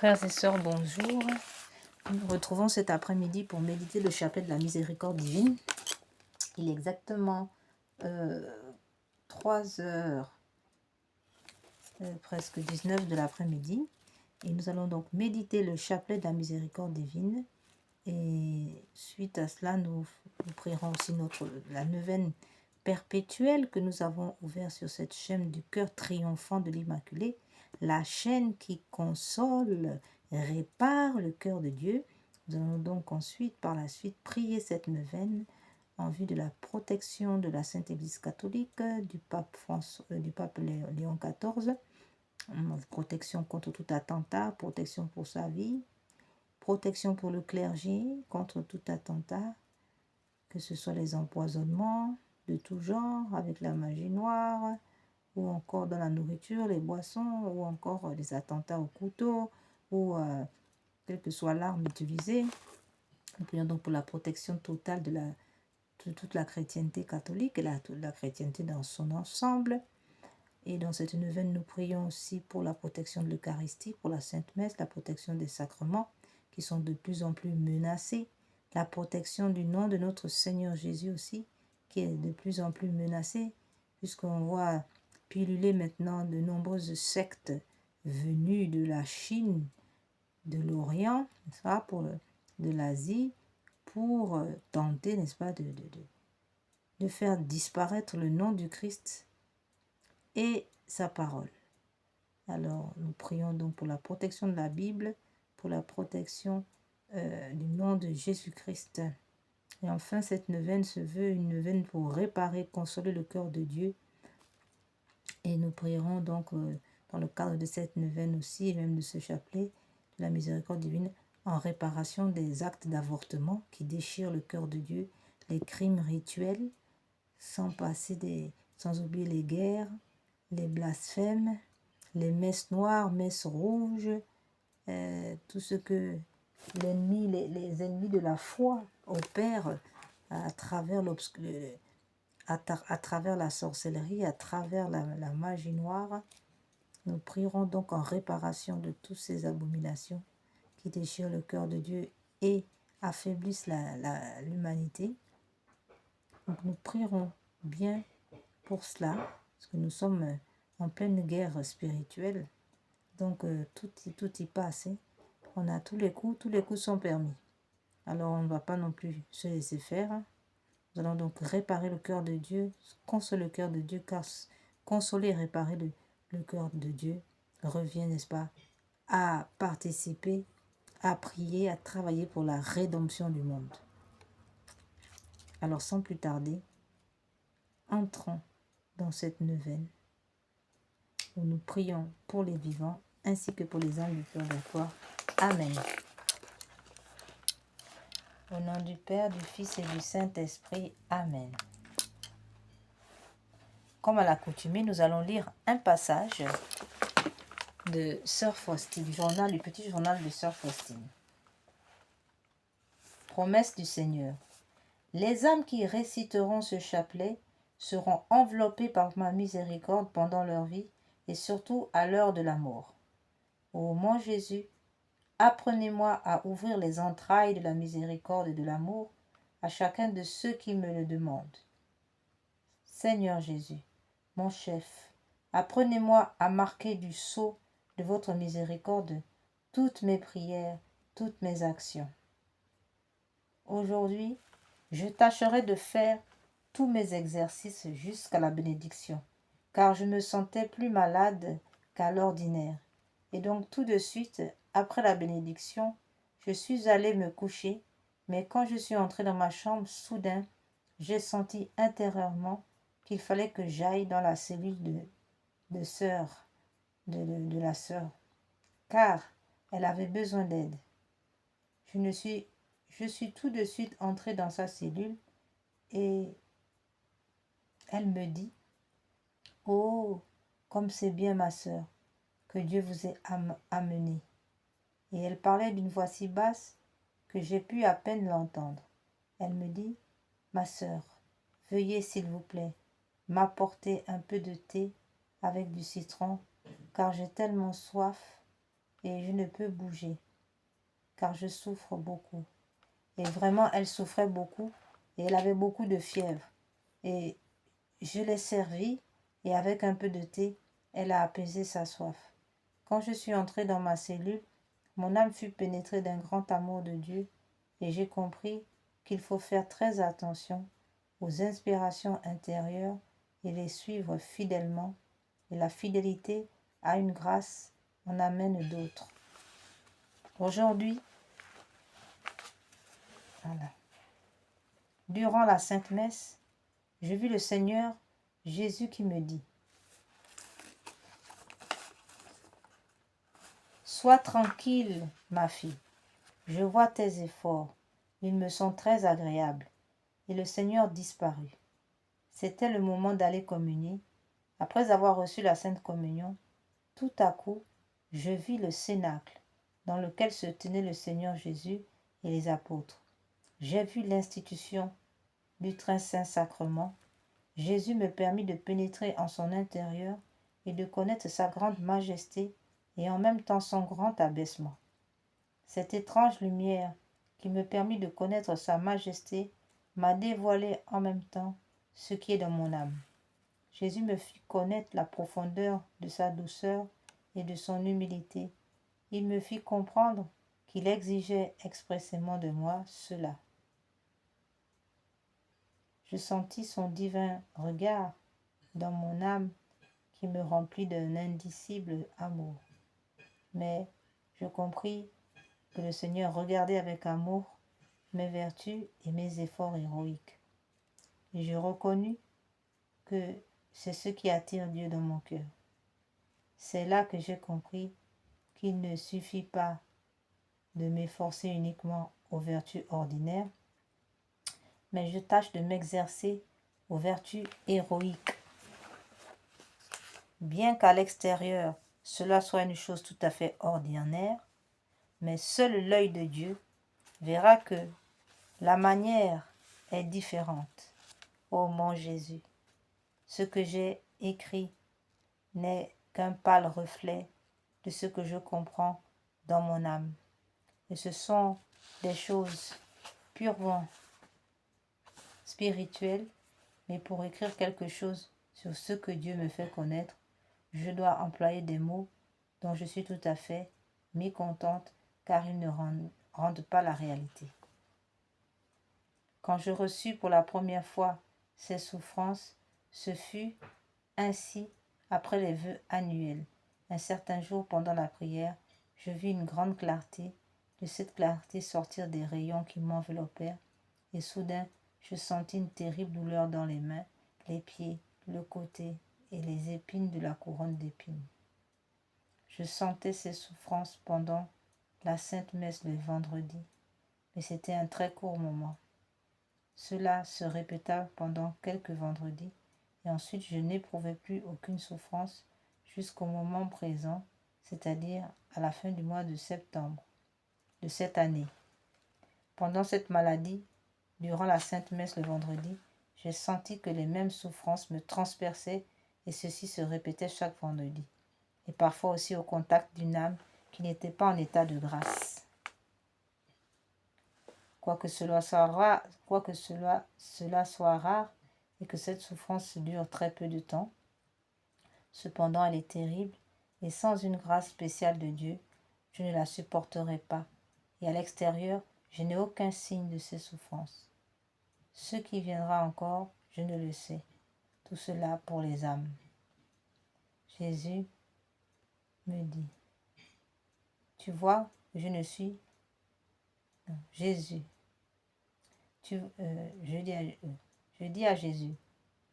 Frères et sœurs, bonjour. Nous nous retrouvons cet après-midi pour méditer le chapelet de la miséricorde divine. Il est exactement 3 heures, presque 19 de l'après-midi. Et nous allons donc méditer le chapelet de la miséricorde divine. Et suite à cela, nous prierons aussi la neuvaine perpétuelle que nous avons ouverte sur cette chaîne du cœur triomphant de l'Immaculée, la chaîne qui console, répare le cœur de Dieu. Nous allons donc ensuite, par la suite, prier cette neuvaine en vue de la protection de la Sainte Église catholique, du pape Léon XIV, protection contre tout attentat, protection pour sa vie, protection pour le clergé contre tout attentat, que ce soit les empoisonnements de tout genre avec la magie noire, ou encore dans la nourriture, les boissons, ou encore les attentats au couteau, ou quelle que soit l'arme utilisée. Nous prions donc pour la protection totale de toute la chrétienté catholique et la chrétienté dans son ensemble. Et dans cette neuvaine, nous prions aussi pour la protection de l'Eucharistie, pour la Sainte Messe, la protection des sacrements qui sont de plus en plus menacés, la protection du nom de notre Seigneur Jésus aussi, qui est de plus en plus menacé, puisqu'on voit pulluler maintenant de nombreuses sectes venues de la Chine, de l'Orient, n'est-ce pas, de l'Asie, pour tenter, n'est-ce pas, de faire disparaître le nom du Christ et sa parole. Alors, nous prions donc pour la protection de la Bible, pour la protection du nom de Jésus-Christ. Et enfin, cette neuvaine se veut une neuvaine pour réparer, consoler le cœur de Dieu. Et nous prierons donc dans le cadre de cette neuvaine aussi, et même de ce chapelet de la miséricorde divine, en réparation des actes d'avortement qui déchirent le cœur de Dieu, les crimes rituels, sans oublier les guerres, les blasphèmes, les messes noires, messes rouges, tout ce que l'ennemi, les ennemis de la foi opèrent à travers à travers la sorcellerie, à travers la magie noire. Nous prierons donc en réparation de toutes ces abominations qui déchirent le cœur de Dieu et affaiblissent l'humanité. Donc nous prierons bien pour cela, parce que nous sommes en pleine guerre spirituelle. Donc tout y passe. On a tous les coups sont permis. Alors on ne va pas non plus se laisser faire. Nous allons donc réparer le cœur de Dieu, consoler le cœur de Dieu, car consoler et réparer le cœur de Dieu revient, n'est-ce pas, à participer, à prier, à travailler pour la rédemption du monde. Alors sans plus tarder, entrons dans cette neuvaine où nous prions pour les vivants ainsi que pour les âmes du purgatoire. Amen. Au nom du Père, du Fils et du Saint-Esprit. Amen. Comme à l'accoutumée, nous allons lire un passage de Sœur Faustine, du petit journal de Sœur Faustine. Promesse du Seigneur. Les âmes qui réciteront ce chapelet seront enveloppées par ma miséricorde pendant leur vie et surtout à l'heure de la mort. Ô mon Jésus, apprenez-moi à ouvrir les entrailles de la miséricorde et de l'amour à chacun de ceux qui me le demandent. Seigneur Jésus, mon chef, apprenez-moi à marquer du sceau de votre miséricorde toutes mes prières, toutes mes actions. Aujourd'hui, je tâcherai de faire tous mes exercices jusqu'à la bénédiction, car je me sentais plus malade qu'à l'ordinaire. Et donc tout de suite, après la bénédiction, je suis allée me coucher, mais quand je suis entrée dans ma chambre, soudain, j'ai senti intérieurement qu'il fallait que j'aille dans la cellule de la sœur, car elle avait besoin d'aide. Je suis tout de suite entrée dans sa cellule et elle me dit « Oh, comme c'est bien ma sœur, que Dieu vous ait amenée. » Et elle parlait d'une voix si basse que j'ai pu à peine l'entendre. Elle me dit « Ma sœur, veuillez s'il vous plaît m'apporter un peu de thé avec du citron, car j'ai tellement soif et je ne peux bouger, car je souffre beaucoup. Et vraiment, elle souffrait beaucoup et elle avait beaucoup de fièvre. Et je l'ai servie et avec un peu de thé, elle a apaisé sa soif. Quand je suis entrée dans ma cellule, mon âme fut pénétrée d'un grand amour de Dieu et j'ai compris qu'il faut faire très attention aux inspirations intérieures et les suivre fidèlement. Et la fidélité à une grâce en amène d'autres. Aujourd'hui, voilà, durant la Sainte Messe, je vis le Seigneur Jésus qui me dit: Sois tranquille, ma fille, je vois tes efforts, ils me sont très agréables. Et le Seigneur disparut. C'était le moment d'aller communier. Après avoir reçu la Sainte Communion, tout à coup, je vis le cénacle dans lequel se tenaient le Seigneur Jésus et les apôtres. J'ai vu l'institution du très saint sacrement. Jésus me permit de pénétrer en son intérieur et de connaître sa grande majesté et en même temps son grand abaissement. Cette étrange lumière qui me permit de connaître sa majesté m'a dévoilé en même temps ce qui est dans mon âme. Jésus me fit connaître la profondeur de sa douceur et de son humilité. Il me fit comprendre qu'il exigeait expressément de moi cela. Je sentis son divin regard dans mon âme qui me remplit d'un indicible amour. Mais je compris que le Seigneur regardait avec amour mes vertus et mes efforts héroïques. Et je reconnus que c'est ce qui attire Dieu dans mon cœur. C'est là que j'ai compris qu'il ne suffit pas de m'efforcer uniquement aux vertus ordinaires, mais je tâche de m'exercer aux vertus héroïques. Bien qu'à l'extérieur, cela soit une chose tout à fait ordinaire, mais seul l'œil de Dieu verra que la manière est différente. Ô mon Jésus, ce que j'ai écrit n'est qu'un pâle reflet de ce que je comprends dans mon âme. Et ce sont des choses purement spirituelles, mais pour écrire quelque chose sur ce que Dieu me fait connaître, je dois employer des mots dont je suis tout à fait mécontente car ils ne rendent pas la réalité. Quand je reçus pour la première fois ces souffrances, ce fut ainsi après les vœux annuels. Un certain jour pendant la prière, je vis une grande clarté. De cette clarté sortir des rayons qui m'enveloppèrent, et soudain je sentis une terrible douleur dans les mains, les pieds, le côté et les épines de la couronne d'épines. Je sentais ces souffrances pendant la Sainte Messe le vendredi, mais c'était un très court moment. Cela se répéta pendant quelques vendredis, et ensuite je n'éprouvais plus aucune souffrance jusqu'au moment présent, c'est-à-dire à la fin du mois de septembre de cette année. Pendant cette maladie, durant la Sainte Messe le vendredi, j'ai senti que les mêmes souffrances me transperçaient et ceci se répétait chaque vendredi, et parfois aussi au contact d'une âme qui n'était pas en état de grâce. Quoique cela soit rare et que cette souffrance dure très peu de temps, cependant elle est terrible et sans une grâce spéciale de Dieu, je ne la supporterai pas. Et à l'extérieur, je n'ai aucun signe de ces souffrances. Ce qui viendra encore, je ne le sais. Tout cela pour les âmes. Jésus me dit, tu vois, je ne suis... Non, Jésus. Je dis à Jésus,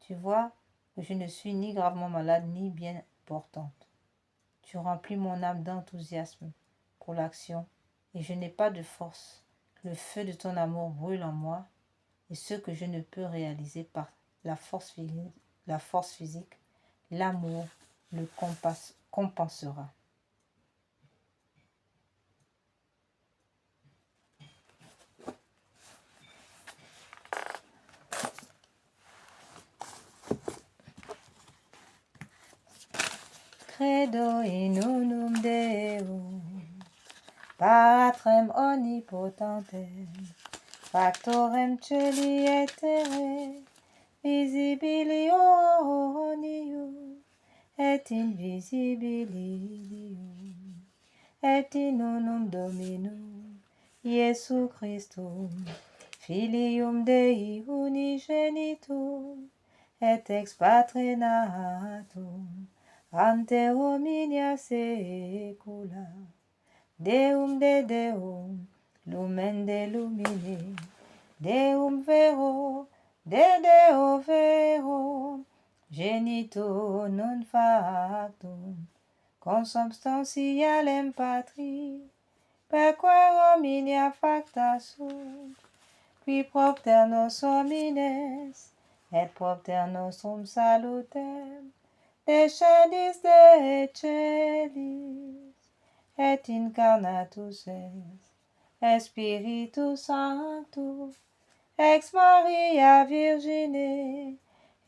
tu vois que je ne suis ni gravement malade ni bien portante. Tu remplis mon âme d'enthousiasme pour l'action et je n'ai pas de force. Le feu de ton amour brûle en moi et ce que je ne peux réaliser par la force physique, l'amour le compensera. Credo in unum Deum, Patrem omnipotentem, Factorem celi et terrae, visibilionium et invisibilium, et in unum Dominum, Iesu Christum, Filium Dei unigenitum, et ex Patre natum, ante hominia saecula, Deum de Deum, lumen de lumine, Deum vero, de Deo vero, genito non factum, consubstantialem Patri, perque hominia facta sunt, qui propter nos homines, et propter nostrum salutem, descendis de celis, et incarnatus est, Spiritus Sanctus, ex Maria Virgine,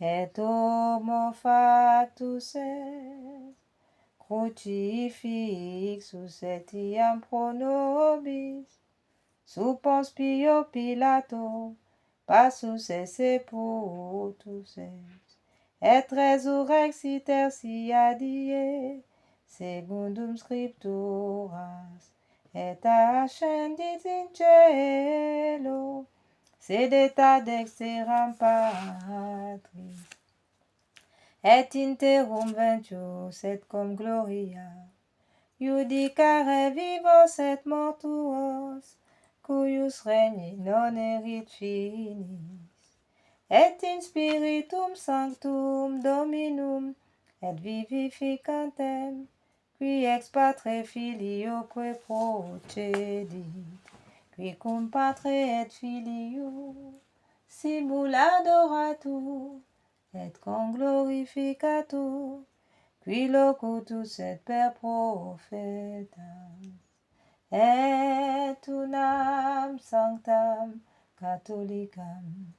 et homo factus est, crucifixus etiam pro nobis, sub Ponce Pio Pilato, passus et sepultus est, et resurrexit tertia die, secundum scripturas, et ascendit in cielo, sedet ad exteram Patris, et interum ventius et cum gloria, judicare vivos et mortuos, cuius regni non erit finis, et in Spiritum Sanctum Dominum, et vivificantem, qui ex Patre Filioque procedit, qui cum Patre et Filio simul adoratur, et conglorificatur, qui locutus et per prophetas, et unam sanctam catholicam,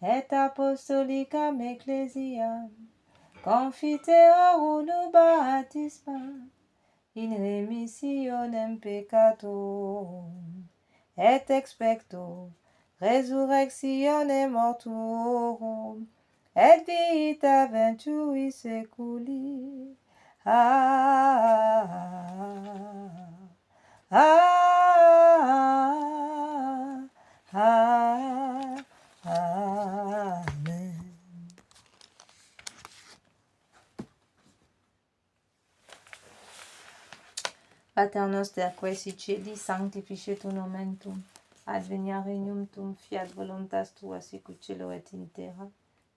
et apostolicam ecclesiam, confiteor unu baptismam, in remissionem peccatorum, et expecto resurrectione mortuorum, et vita ventui seculi. Amen. Pater noster, quae si celi, sanctificetur nomen tuum, advenia regnum tuum, fiat voluntas tua sicut cielo et in terra.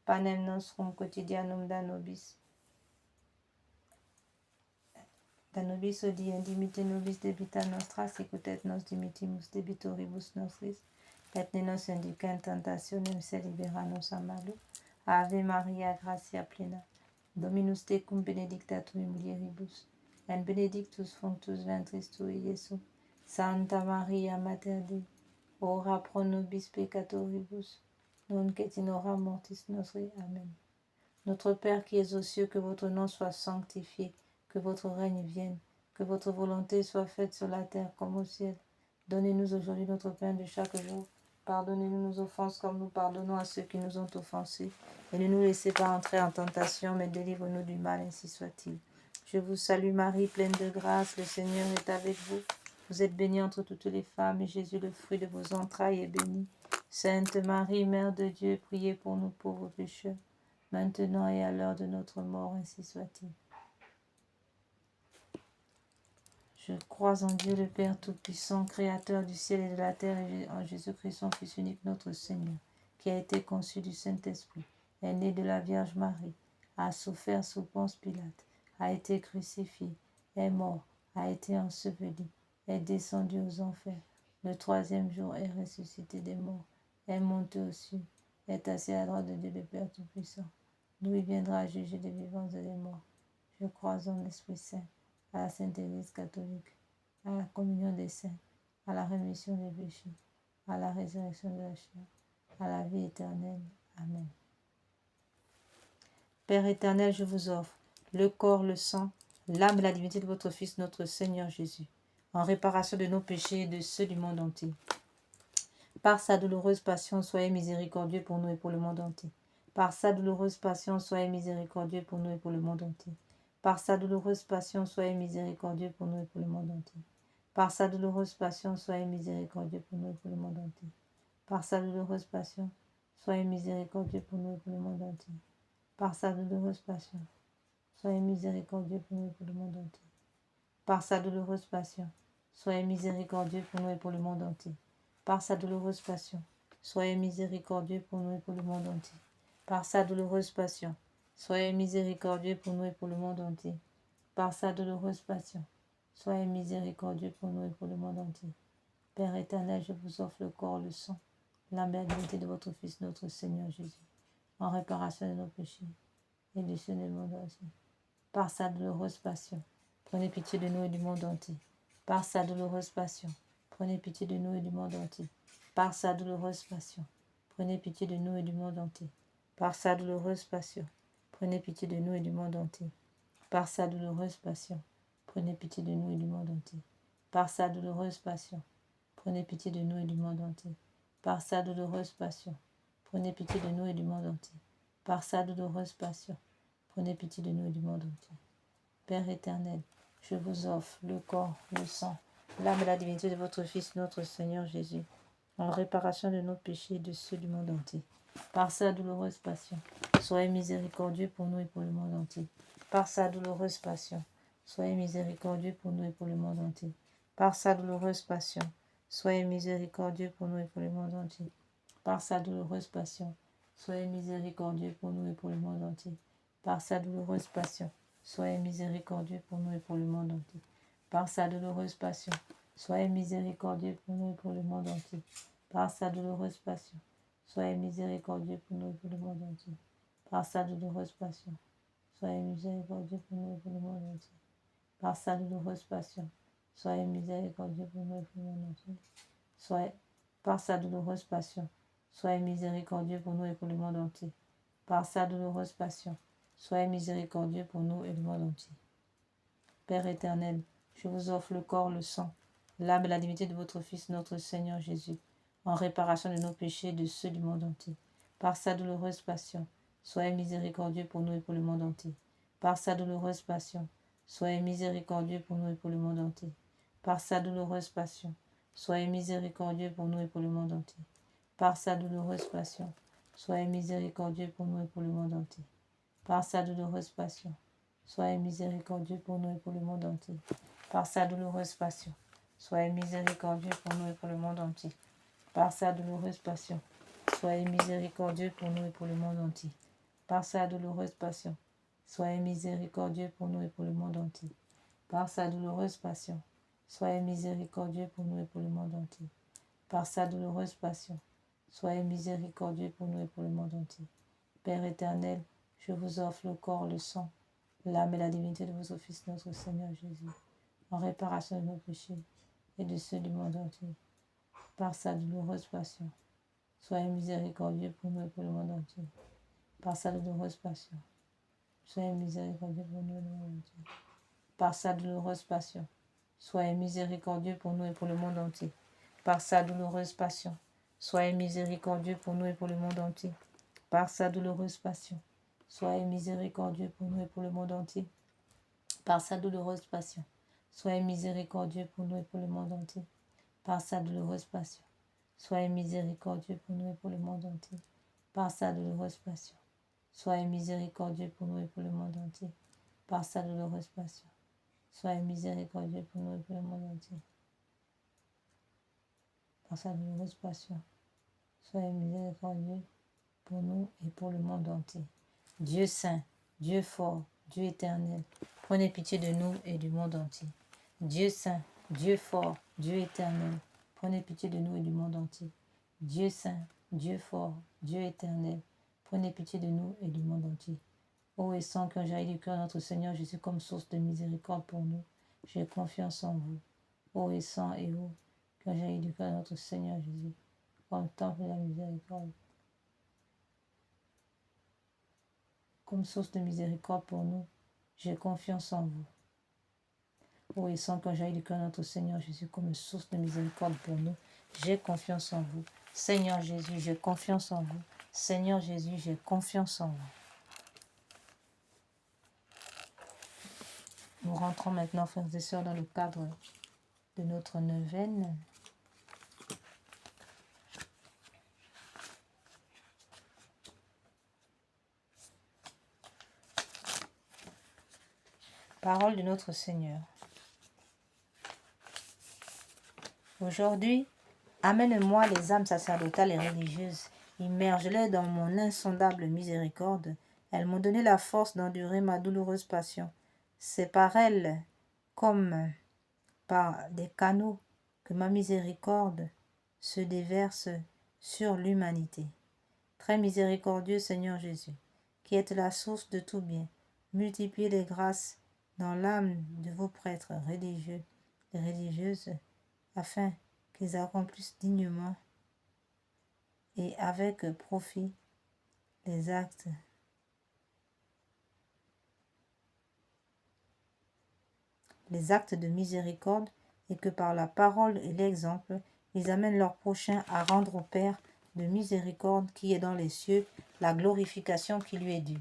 Panem nostrum quotidianum da nobis hodie, dimitte nobis debita nostra, sicut et nos dimittimus debitoribus nostris, et ne nos induca in tentationem, sed libera nos a malo. Ave Maria, gratia plena, Dominus tecum, benedicta tu in mulieribus, et benedictus fructus ventris tui, Iesus. Santa Maria, Mater Dei, ora pro nobis peccatoribus, nunc et in hora mortis nostri. Amen. Notre Père qui es aux cieux, que votre nom soit sanctifié, que votre règne vienne, que votre volonté soit faite sur la terre comme au ciel. Donnez-nous aujourd'hui notre pain de chaque jour. Pardonnez-nous nos offenses comme nous pardonnons à ceux qui nous ont offensés. Et ne nous laissez pas entrer en tentation, mais délivre-nous du mal, ainsi soit-il. Je vous salue Marie, pleine de grâce, le Seigneur est avec vous. Vous êtes bénie entre toutes les femmes, et Jésus, le fruit de vos entrailles, est béni. Sainte Marie, Mère de Dieu, priez pour nous pauvres pécheurs, maintenant et à l'heure de notre mort, ainsi soit-il. Je crois en Dieu le Père Tout-Puissant, Créateur du ciel et de la terre, et en Jésus-Christ, son Fils unique, notre Seigneur, qui a été conçu du Saint-Esprit, est né de la Vierge Marie, a souffert sous Ponce Pilate, a été crucifié, est mort, a été enseveli, est descendu aux enfers. Le troisième jour est ressuscité des morts, est monté aux cieux, est assis à la droite de Dieu le Père Tout-Puissant, d'où il viendra juger les vivants et les morts. Je crois en l'Esprit Saint, à la Sainte Église catholique, à la communion des saints, à la rémission des péchés, à la résurrection de la chair, à la vie éternelle. Amen. Père éternel, je vous offre le corps, le sang, l'âme et la divinité de votre Fils, notre Seigneur Jésus, en réparation de nos péchés et de ceux du monde entier. Par sa douloureuse passion, soyez miséricordieux pour nous et pour le monde entier. Par sa douloureuse passion, soyez miséricordieux pour nous et pour le monde entier. Par sa douloureuse passion, soyez miséricordieux pour nous et pour le monde entier. Par sa douloureuse passion, soyez miséricordieux pour nous et pour le monde entier. Par sa douloureuse passion, soyez miséricordieux pour nous et pour le monde entier. Par sa douloureuse passion, soyez miséricordieux pour nous et pour le monde entier. Par sa douloureuse passion, soyez miséricordieux pour nous et pour le monde entier. Par sa douloureuse passion, soyez miséricordieux pour nous et pour le monde entier. Par sa douloureuse passion, soyez miséricordieux pour nous et pour le monde entier. Par sa douloureuse passion, soyez miséricordieux pour nous et pour le monde entier. Père éternel, je vous offre le corps, le sang, la divinité de votre Fils, notre Seigneur Jésus, en réparation de nos péchés et de ceux du monde entier. Par sa douloureuse passion, prenez pitié de nous et du monde entier. Par sa douloureuse passion, prenez pitié de nous et du monde entier. Par sa douloureuse passion, prenez pitié de nous et du monde entier. Par sa douloureuse passion, prenez pitié de nous et du monde entier. Par sa douloureuse passion, prenez pitié de nous et du monde entier. Par sa douloureuse passion, prenez pitié de nous et du monde entier. Par sa douloureuse passion, prenez pitié de nous et du monde entier. Par sa douloureuse passion, prenez pitié de nous et du monde entier. Père éternel, je vous offre le corps, le sang, l'âme et la divinité de votre Fils, notre Seigneur Jésus, en réparation de nos péchés et de ceux du monde entier. Par sa douloureuse passion, soyez miséricordieux pour nous et pour le monde entier. Par sa douloureuse passion, soyez miséricordieux pour nous et pour le monde entier. Par sa douloureuse passion, soyez miséricordieux pour nous et pour le monde entier. Par sa douloureuse passion, soyez miséricordieux pour nous et pour le monde entier. Par sa douloureuse passion, soyez miséricordieux pour nous et pour le monde entier. Par sa douloureuse passion, soyez miséricordieux pour nous et pour le monde entier. Par sa douloureuse passion, soyez miséricordieux pour nous et pour le monde entier. Par sa douloureuse passion, soyez miséricordieux pour nous et pour le monde entier. Par sa douloureuse passion, soyez miséricordieux pour nous et pour le monde entier. Par sa douloureuse passion, soyez miséricordieux pour nous et pour le monde entier. Par sa douloureuse passion, soyez miséricordieux pour nous et le monde entier. Père éternel, je vous offre le corps, le sang, l'âme et la divinité de votre Fils, notre Seigneur Jésus, en réparation de nos péchés et de ceux du monde entier. Par sa douloureuse passion, soyez miséricordieux pour nous et pour le monde entier. Par sa douloureuse passion, soyez miséricordieux pour nous et pour le monde entier. Par sa douloureuse passion, soyez miséricordieux pour nous et pour le monde entier. Par sa douloureuse passion, soyez miséricordieux pour nous et pour le monde entier. Par sa douloureuse passion, soyez miséricordieux pour nous et pour le monde entier. Par sa douloureuse passion, soyez miséricordieux pour nous et pour le monde entier. Par sa douloureuse passion, soyez miséricordieux pour nous et pour le monde entier. Par sa douloureuse passion, soyez miséricordieux pour nous et pour le monde entier. Par sa douloureuse passion, soyez miséricordieux pour nous et pour le monde entier. Par sa douloureuse passion, soyez miséricordieux pour nous et pour le monde entier. Père éternel, je vous offre le corps, le sang, l'âme et la divinité de votre Fils, notre Seigneur Jésus, en réparation de nos péchés et de ceux du monde entier. Par sa douloureuse passion, soyez miséricordieux pour nous et pour le monde entier. Par sa douloureuse passion, soyez miséricordieux pour nous et pour le monde entier. Par sa douloureuse passion, soyez miséricordieux pour nous et pour le monde entier. Par sa douloureuse passion, soyez miséricordieux pour nous et pour le monde entier. Par sa douloureuse passion, soyez miséricordieux pour nous et pour le monde entier. Par sa douloureuse passion, soyez miséricordieux pour nous et pour le monde entier. Par sa douloureuse passion, soyez miséricordieux pour nous et pour le monde entier. Par sa douloureuse passion, soyez miséricordieux pour nous et pour le monde entier. Par sa douloureuse passion, soyez miséricordieux pour nous et pour le monde entier. Par sa douloureuse passion, soyez miséricordieux pour nous et pour le monde entier. Dieu saint, Dieu fort, Dieu éternel, prenez pitié de nous et du monde entier. Dieu saint, Dieu fort, Dieu éternel, prenez pitié de nous et du monde entier. Dieu saint, Dieu fort, Dieu éternel, prenez pitié de nous et du monde entier. Ô et sang qui ont jailli du cœur de notre Seigneur Jésus comme source de miséricorde pour nous, j'ai confiance en vous. Ô et sang et eau qui ont jailli du cœur de notre Seigneur Jésus comme temple de la miséricorde, comme source de miséricorde pour nous, j'ai confiance en vous. Ô et sans qu'un jaillit du cœur de notre Seigneur Jésus comme source de miséricorde pour nous, j'ai confiance en vous. Seigneur Jésus, j'ai confiance en vous. Seigneur Jésus, j'ai confiance en vous. Nous rentrons maintenant, frères et sœurs, dans le cadre de notre neuvaine. Parole de notre Seigneur. Aujourd'hui, amène-moi les âmes sacerdotales et religieuses, immerge-les dans mon insondable miséricorde. Elles m'ont donné la force d'endurer ma douloureuse passion. C'est par elles, comme par des canaux, que ma miséricorde se déverse sur l'humanité. Très miséricordieux Seigneur Jésus, qui êtes la source de tout bien, multipliez les grâces dans l'âme de vos prêtres religieux et religieuses, afin qu'ils accomplissent dignement et avec profit les actes de miséricorde, et que par la parole et l'exemple, ils amènent leurs prochains à rendre au Père de miséricorde qui est dans les cieux la glorification qui lui est due.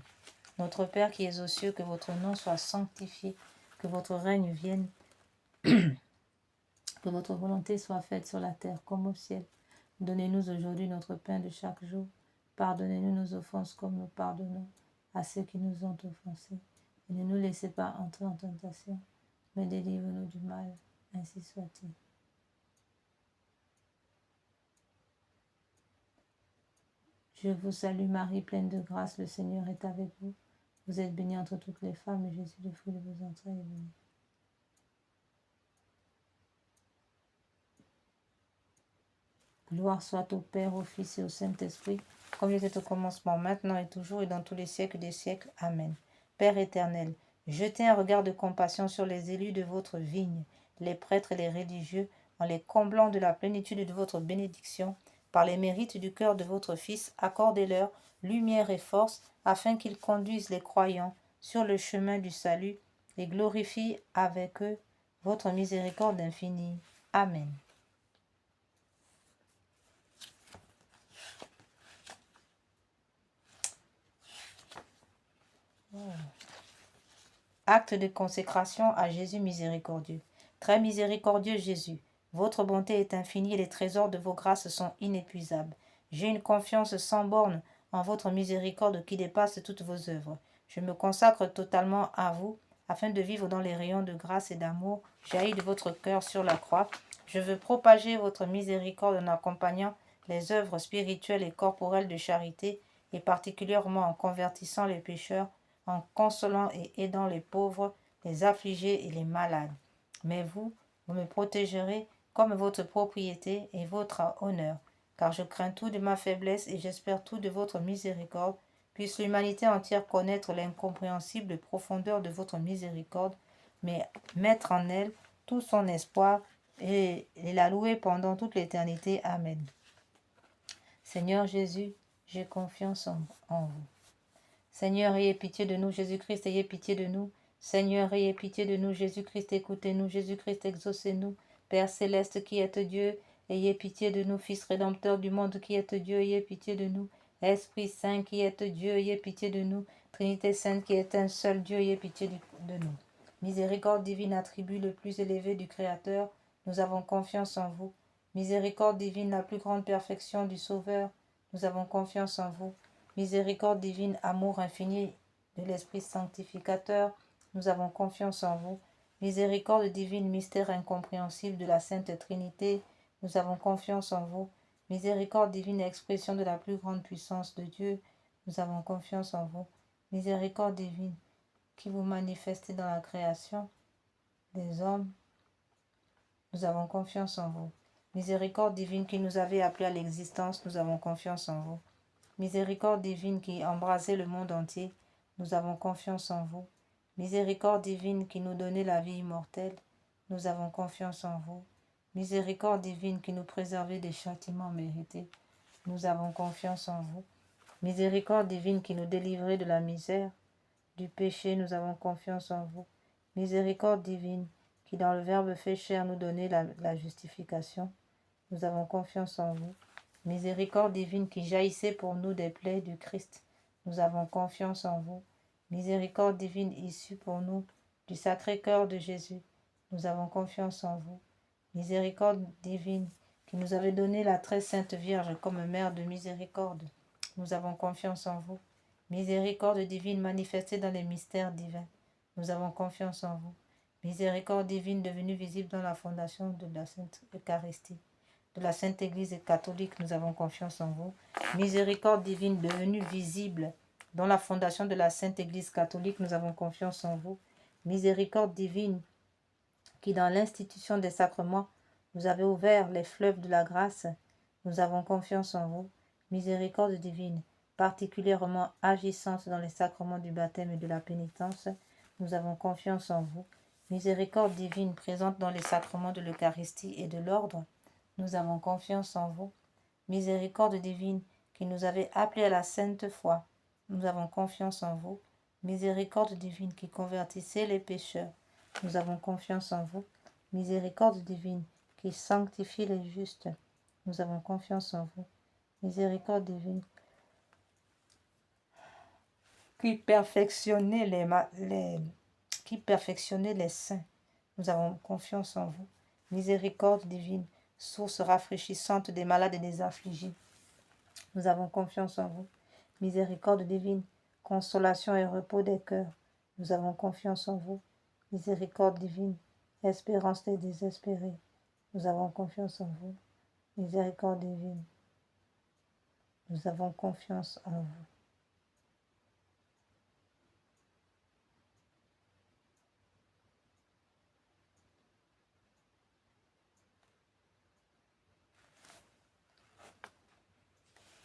Notre Père qui es aux cieux, que votre nom soit sanctifié, que votre règne vienne, que votre volonté soit faite sur la terre comme au ciel. Donnez-nous aujourd'hui notre pain de chaque jour. Pardonnez-nous nos offenses comme nous pardonnons à ceux qui nous ont offensés. Et ne nous laissez pas entrer en tentation, mais délivre-nous du mal. Ainsi soit-il. Je vous salue Marie, pleine de grâce, le Seigneur est avec vous. Vous êtes bénie entre toutes les femmes, et Jésus, le fruit de vos entrailles, est béni. Gloire soit au Père, au Fils et au Saint-Esprit, comme il était au commencement, maintenant et toujours, et dans tous les siècles des siècles. Amen. Père éternel, jetez un regard de compassion sur les élus de votre vigne, les prêtres et les religieux, en les comblant de la plénitude de votre bénédiction. Par les mérites du cœur de votre Fils, accordez-leur lumière et force, afin qu'ils conduisent les croyants sur le chemin du salut et glorifient avec eux votre miséricorde infinie. Amen. Acte de consécration à Jésus miséricordieux. Très miséricordieux Jésus, votre bonté est infinie et les trésors de vos grâces sont inépuisables. J'ai une confiance sans borne en votre miséricorde qui dépasse toutes vos œuvres. Je me consacre totalement à vous, afin de vivre dans les rayons de grâce et d'amour jaillis de votre cœur sur la croix. Je veux propager votre miséricorde en accompagnant les œuvres spirituelles et corporelles de charité, et particulièrement en convertissant les pécheurs, en consolant et aidant les pauvres, les affligés et les malades. Mais vous me protégerez comme votre propriété et votre honneur, car je crains tout de ma faiblesse et j'espère tout de votre miséricorde. Puisse l'humanité entière connaître l'incompréhensible profondeur de votre miséricorde, mais mettre en elle tout son espoir et la louer pendant toute l'éternité. Amen. Seigneur Jésus, j'ai confiance en vous. Seigneur, ayez pitié de nous. Jésus-Christ, ayez pitié de nous. Seigneur, ayez pitié de nous. Jésus-Christ, écoutez-nous. Jésus-Christ, exaucez-nous. Père céleste qui êtes Dieu, ayez pitié de nous. Fils rédempteur du monde qui êtes Dieu, ayez pitié de nous. Esprit Saint qui êtes Dieu, ayez pitié de nous. Trinité Sainte qui est un seul Dieu, ayez pitié de nous. Miséricorde divine, attribut le plus élevé du Créateur, nous avons confiance en vous. Miséricorde divine, la plus grande perfection du Sauveur, nous avons confiance en vous. Miséricorde divine, amour infini de l'Esprit sanctificateur, nous avons confiance en vous. Miséricorde divine, mystère incompréhensible de la Sainte Trinité, nous avons confiance en vous. Miséricorde divine, expression de la plus grande puissance de Dieu, nous avons confiance en vous. Miséricorde divine, qui vous manifestez dans la création des hommes, nous avons confiance en vous. Miséricorde divine qui nous avez appelés à l'existence, nous avons confiance en vous. Miséricorde divine qui embrasait le monde entier, nous avons confiance en vous. Miséricorde divine qui nous donnait la vie immortelle, nous avons confiance en vous. Miséricorde divine qui nous préservait des châtiments mérités, nous avons confiance en vous. Miséricorde divine qui nous délivrait de la misère, du péché, nous avons confiance en vous. Miséricorde divine qui dans le Verbe fait chair nous donnez la justification. Nous avons confiance en vous. Miséricorde divine qui jaillissait pour nous des plaies du Christ. Nous avons confiance en vous. Miséricorde divine issue pour nous du Sacré-Cœur de Jésus. Nous avons confiance en vous. Miséricorde divine qui nous avait donné la très sainte Vierge comme mère de miséricorde. Nous avons confiance en vous. Miséricorde divine manifestée dans les mystères divins. Nous avons confiance en vous. Miséricorde divine devenue visible dans la fondation de la Sainte Eucharistie. De la Sainte Église catholique, nous avons confiance en vous. Miséricorde divine devenue visible dans la fondation de la Sainte Église catholique, nous avons confiance en vous. Miséricorde divine qui dans l'institution des sacrements, vous avez ouvert les fleuves de la grâce, nous avons confiance en vous. Miséricorde divine, particulièrement agissante dans les sacrements du baptême et de la pénitence, nous avons confiance en vous. Miséricorde divine, présente dans les sacrements de l'Eucharistie et de l'ordre, nous avons confiance en vous. Miséricorde divine, qui nous avez appelés à la sainte foi, nous avons confiance en vous. Miséricorde divine, qui convertissez les pécheurs, nous avons confiance en vous. Miséricorde divine, qui sanctifie les justes, nous avons confiance en vous. Miséricorde divine, qui perfectionnez les saints, nous avons confiance en vous. Miséricorde divine, source rafraîchissante des malades et des affligés, nous avons confiance en vous. Miséricorde divine, consolation et repos des cœurs, nous avons confiance en vous. Miséricorde divine, espérance des désespérés, nous avons confiance en vous. Miséricorde divine, nous avons confiance en vous.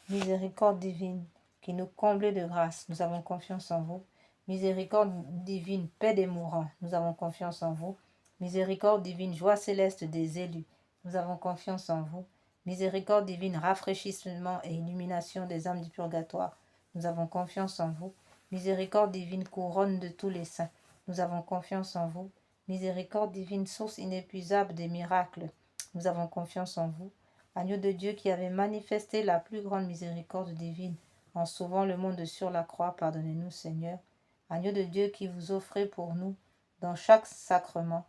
Miséricorde divine, qui nous comblez de grâce, nous avons confiance en vous. Miséricorde divine, paix des mourants, nous avons confiance en vous. Miséricorde divine, joie céleste des élus, nous avons confiance en vous. Miséricorde divine, rafraîchissement et illumination des âmes du purgatoire, nous avons confiance en vous. Miséricorde divine, couronne de tous les saints, nous avons confiance en vous. Miséricorde divine, source inépuisable des miracles, nous avons confiance en vous. Agneau de Dieu qui avait manifesté la plus grande miséricorde divine en sauvant le monde sur la croix, pardonnez-nous Seigneur. Agneau de Dieu qui vous offrez pour nous dans chaque sacrement,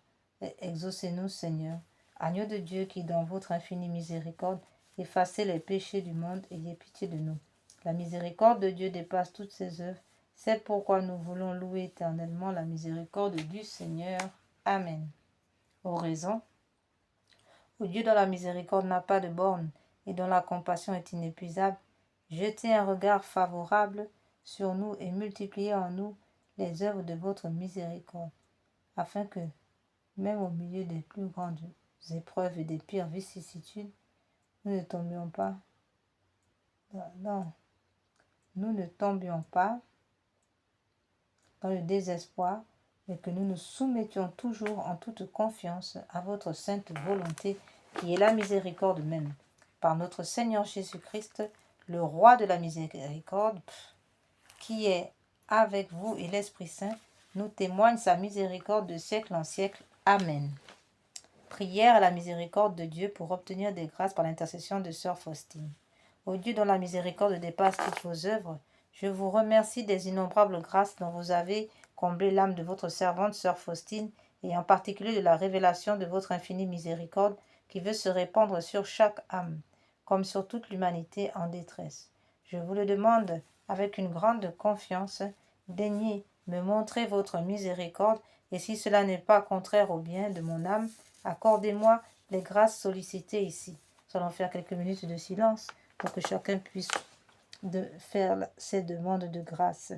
exaucez-nous Seigneur. Agneau de Dieu qui dans votre infinie miséricorde effacez les péchés du monde, ayez pitié de nous. La miséricorde de Dieu dépasse toutes ses œuvres, c'est pourquoi nous voulons louer éternellement la miséricorde du Seigneur. Amen. Oraison. Ô Dieu dont la miséricorde n'a pas de borne et dont la compassion est inépuisable, jetez un regard favorable sur nous et multipliez en nous les œuvres de votre miséricorde, afin que, même au milieu des plus grandes épreuves et des pires vicissitudes, nous ne tombions pas dans le désespoir, mais que nous nous soumettions toujours en toute confiance à votre sainte volonté, qui est la miséricorde même. Par notre Seigneur Jésus-Christ, le roi de la miséricorde, qui est avec vous et l'Esprit Saint, nous témoigne sa miséricorde de siècle en siècle. Amen. Prière à la miséricorde de Dieu pour obtenir des grâces par l'intercession de Sœur Faustine. Ô Dieu dont la miséricorde dépasse toutes vos œuvres, je vous remercie des innombrables grâces dont vous avez comblé l'âme de votre servante Sœur Faustine, et en particulier de la révélation de votre infinie miséricorde qui veut se répandre sur chaque âme, comme sur toute l'humanité en détresse. Je vous le demande avec une grande confiance, daignez me montrer votre miséricorde, et si cela n'est pas contraire au bien de mon âme, accordez-moi les grâces sollicitées ici. Nous allons faire quelques minutes de silence pour que chacun puisse faire ses demandes de grâce.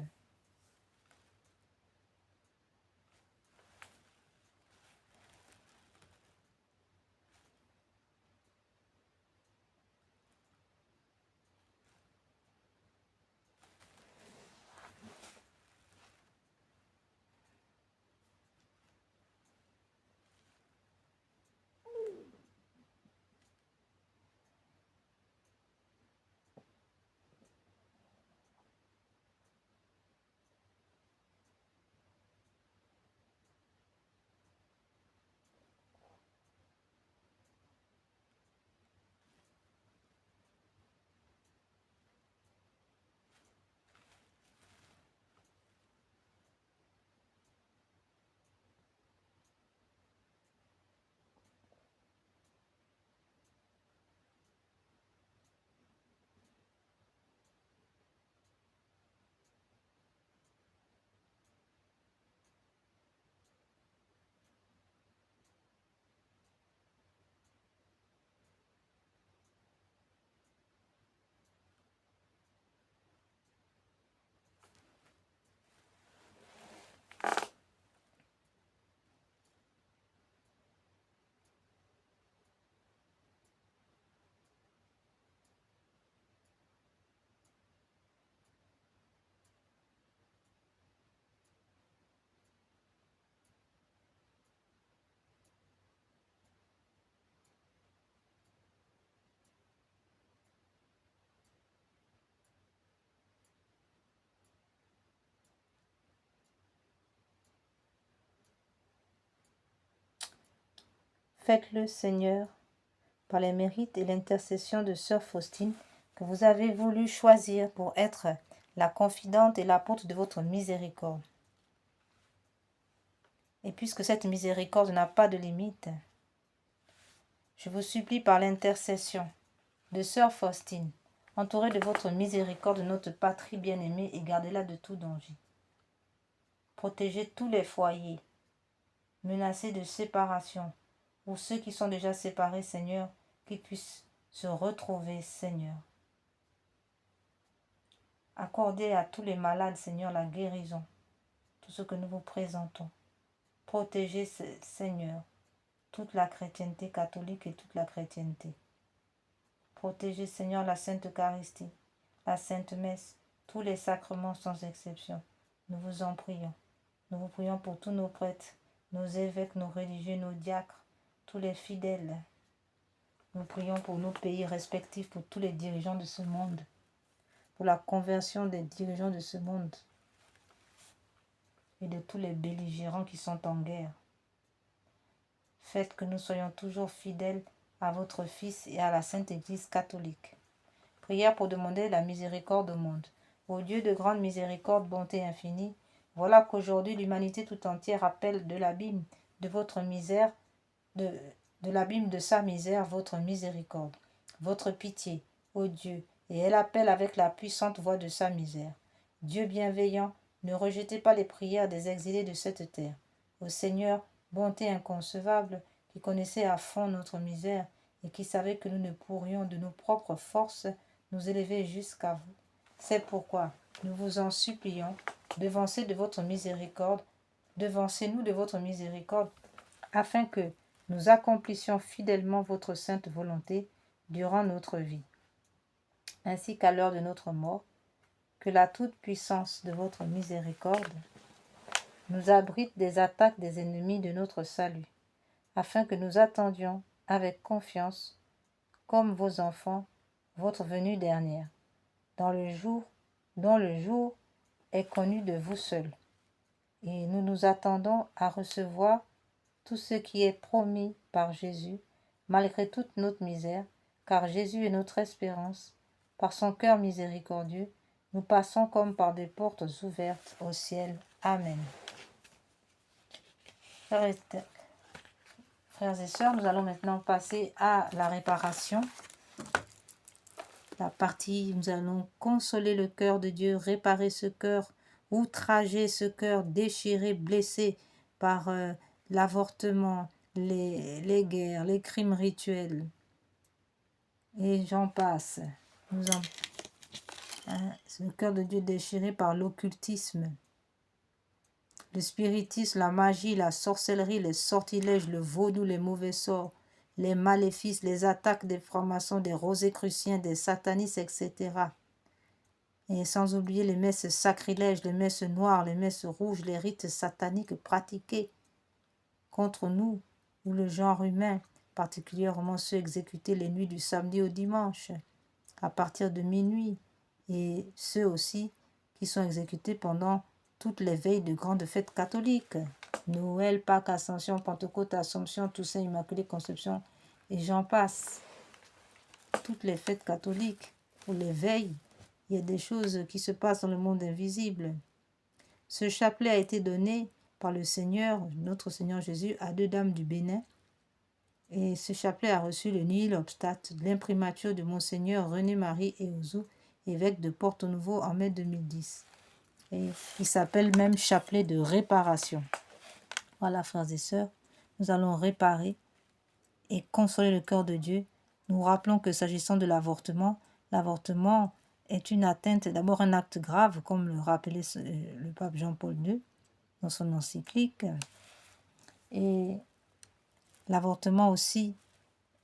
Faites-le, Seigneur, par les mérites et l'intercession de sœur Faustine, que vous avez voulu choisir pour être la confidente et l'apôtre de votre miséricorde. Et puisque cette miséricorde n'a pas de limite, je vous supplie par l'intercession de sœur Faustine, entourée de votre miséricorde, notre patrie bien-aimée, et gardez-la de tout danger. Protégez tous les foyers menacés de séparation, ou ceux qui sont déjà séparés, Seigneur, qu'ils puissent se retrouver, Seigneur. Accordez à tous les malades, Seigneur, la guérison, tout ce que nous vous présentons. Protégez, Seigneur, toute la chrétienté catholique et toute la chrétienté. Protégez, Seigneur, la Sainte Eucharistie, la Sainte Messe, tous les sacrements sans exception. Nous vous en prions. Nous vous prions pour tous nos prêtres, nos évêques, nos religieux, nos diacres, tous les fidèles. Nous prions pour nos pays respectifs, pour tous les dirigeants de ce monde, pour la conversion des dirigeants de ce monde et de tous les belligérants qui sont en guerre. Faites que nous soyons toujours fidèles à votre Fils et à la Sainte Église catholique. Prière pour demander la miséricorde au monde. Ô Dieu de grande miséricorde, bonté infinie, voilà qu'aujourd'hui l'humanité tout entière appelle de l'abîme de votre misère, de l'abîme de sa misère, votre miséricorde, votre pitié, ô Dieu, et elle appelle avec la puissante voix de sa misère. Dieu bienveillant, ne rejetez pas les prières des exilés de cette terre. Ô Seigneur, bonté inconcevable, qui connaissait à fond notre misère et qui savait que nous ne pourrions de nos propres forces nous élever jusqu'à vous. C'est pourquoi nous vous en supplions, devancez de votre miséricorde, devancez-nous de votre miséricorde, afin que nous accomplissions fidèlement votre sainte volonté durant notre vie, ainsi qu'à l'heure de notre mort, que la toute-puissance de votre miséricorde nous abrite des attaques des ennemis de notre salut, afin que nous attendions avec confiance, comme vos enfants, votre venue dernière, dont le jour est connu de vous seuls. Et nous nous attendons à recevoir tout ce qui est promis par Jésus, malgré toute notre misère, car Jésus est notre espérance. Par son cœur miséricordieux, nous passons comme par des portes ouvertes au ciel. Amen. Frères et sœurs, nous allons maintenant passer à la réparation. La partie, nous allons consoler le cœur de Dieu, réparer ce cœur, outrager ce cœur, déchiré, blessé par l'avortement, les guerres, les crimes rituels. Et j'en passe. C'est le cœur de Dieu déchiré par l'occultisme, le spiritisme, la magie, la sorcellerie, les sortilèges, le vaudou, les mauvais sorts, les maléfices, les attaques des francs-maçons, des rosicruciens, des satanistes, etc. Et sans oublier les messes sacrilèges, les messes noires, les messes rouges, les rites sataniques pratiqués contre nous ou le genre humain, particulièrement ceux exécutés les nuits du samedi au dimanche, à partir de minuit, et ceux aussi qui sont exécutés pendant toutes les veilles de grandes fêtes catholiques. Noël, Pâques, Ascension, Pentecôte, Assomption, Toussaint, Immaculée Conception, et j'en passe. Toutes les fêtes catholiques, ou les veilles, il y a des choses qui se passent dans le monde invisible. Ce chapelet a été donné par le Seigneur, notre Seigneur Jésus, à 2 dames du Bénin. Et ce chapelet a reçu le nihil obstat de l'imprimature de Monseigneur René-Marie Eouzou, évêque de Porto-Novo en mai 2010. Et il s'appelle même chapelet de réparation. Voilà, frères et sœurs, nous allons réparer et consoler le cœur de Dieu. Nous rappelons que s'agissant de l'avortement est une atteinte, d'abord un acte grave, comme le rappelait le pape Jean-Paul II dans son encyclique. Et l'avortement aussi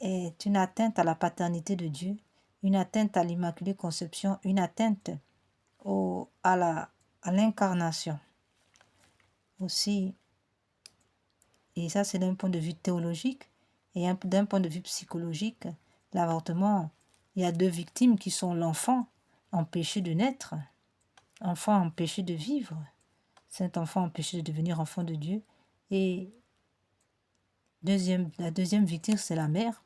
est une atteinte à la paternité de Dieu, une atteinte à l'Immaculée Conception, une atteinte à l'incarnation. Aussi, et ça c'est d'un point de vue théologique, et d'un point de vue psychologique, l'avortement, il y a 2 victimes qui sont l'enfant empêché de naître, enfant empêché de vivre, cet enfant empêché de devenir enfant de Dieu, et La deuxième victime, c'est la mère